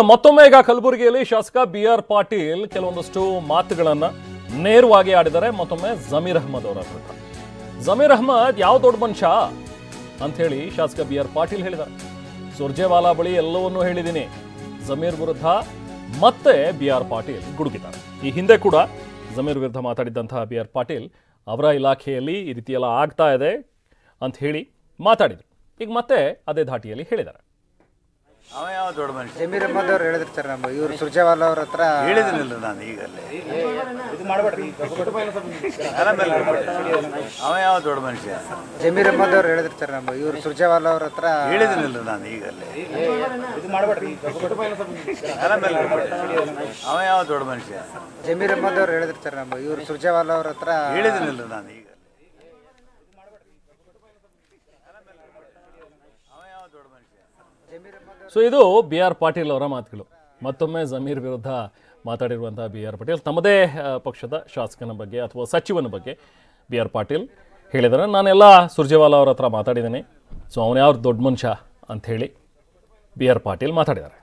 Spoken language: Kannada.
ಮತ್ತೊಮ್ಮೆ ಈಗ ಕಲಬುರಗಿಯಲ್ಲಿ ಶಾಸಕ ಬಿ.ಆರ್. ಪಾಟೀಲ್ ಕೆಲವೊಂದಷ್ಟು ಮಾತುಗಳನ್ನು ನೇರವಾಗಿ ಆಡಿದ್ದಾರೆ. ಮತ್ತೊಮ್ಮೆ ಜಮೀರ್ ಅಹ್ಮದ್ ಅವರ ವಿರುದ್ಧ. ಜಮೀರ್ ಅಹ್ಮದ್ ಯಾವ ದೊಡ್ಡ ಮನುಷ್ಯ ಅಂತ ಹೇಳಿ ಶಾಸಕ ಬಿ.ಆರ್. ಪಾಟೀಲ್ ಹೇಳಿದ್ದಾರೆ. ಸುರ್ಜೇವಾಲಾ ಬಳಿ ಎಲ್ಲವನ್ನೂ ಹೇಳಿದ್ದೀನಿ. ಜಮೀರ್ ವಿರುದ್ಧ ಮತ್ತೆ ಬಿ.ಆರ್. ಪಾಟೀಲ್ ಗುಡುಗಿದ್ದಾರೆ. ಈ ಹಿಂದೆ ಕೂಡ ಜಮೀರ್ ವಿರುದ್ಧ ಮಾತಾಡಿದ್ದಂತಹ ಬಿ.ಆರ್. ಪಾಟೀಲ್ ಅವರ ಇಲಾಖೆಯಲ್ಲಿ ಈ ರೀತಿಯೆಲ್ಲ ಆಗ್ತಾ ಇದೆ ಅಂತ ಹೇಳಿ ಮಾತಾಡಿದರು. ಈಗ ಮತ್ತೆ ಅದೇ ಧಾಟಿಯಲ್ಲಿ ಹೇಳಿದ್ದಾರೆ. ಅವ ಯಾವ ದೊಡ್ಡ ಮನುಷ್ಯ ಜಮೀರ್ ಅಹ್ಮದ್ ಅವ್ರು ಹೇಳಿದಿರ್ತಾರೆ. ನಮ್ಮ ಇವ್ರು ಸುರ್ಜೇವಾಲಾ ಅವ್ರ ಹತ್ರ ಹೇಳಿದನಿಲ್ಲ ನಾನು ಈಗಲ್ಲೇ. ಅವ ಯಾವ ದೊಡ್ಡ ಮನುಷ್ಯ ಜಮೀರ್ ಅಹ್ಮದ್ ಅವ್ರು ಹೇಳಿದಿರ್ತಾರೆ. ನಮ್ಮ ಇವ್ರು ಸುರ್ಜೇವಾಲಾ ಅವ್ರ ಹತ್ರ ಹೇಳಿದನಿಲ್ಲ ನಾನು ಈಗಲ್ಲೇ. ಅವ ಯಾವ ದೊಡ್ಡ ಮನುಷ್ಯ ಜಮೀರ್ ಅಹ್ಮದ್ ಅವ್ರು ಹೇಳಿದಿರ್ತಾರೆ. ನಮ್ಮ ಇವ್ರು ಸುರ್ಜೇವಾಲಾ ಅವ್ರ ಹತ್ರ ಹೇಳಿದನಿಲ್ಲ ನಾನು ಈಗ. ಸೊ ಇದು ಬಿ.ಆರ್. ಪಾಟೀಲ್ ಅವರ ಮಾತುಗಳು. ಮತ್ತೊಮ್ಮೆ ಜಮೀರ್ ವಿರುದ್ಧ ಮಾತಾಡಿರುವಂತಹ ಬಿ.ಆರ್. ಪಾಟೀಲ್ ತಮ್ಮದೇ ಪಕ್ಷದ ಶಾಸಕನ ಬಗ್ಗೆ ಅಥವಾ ಸಚಿವನ ಬಗ್ಗೆ ಬಿ.ಆರ್. ಪಾಟೀಲ್ ಹೇಳಿದ್ದಾರೆ. ನಾನೆಲ್ಲ ಸುರ್ಜೇವಾಲಾ ಅವ್ರ ಹತ್ರ ಮಾತಾಡಿದ್ದೇನೆ. ಸೊ ಅವನು ಯಾವ ದೊಡ್ಡ ಮನುಷ್ಯ ಅಂಥೇಳಿ ಬಿ.ಆರ್. ಪಾಟೀಲ್ ಮಾತಾಡಿದ್ದಾರೆ.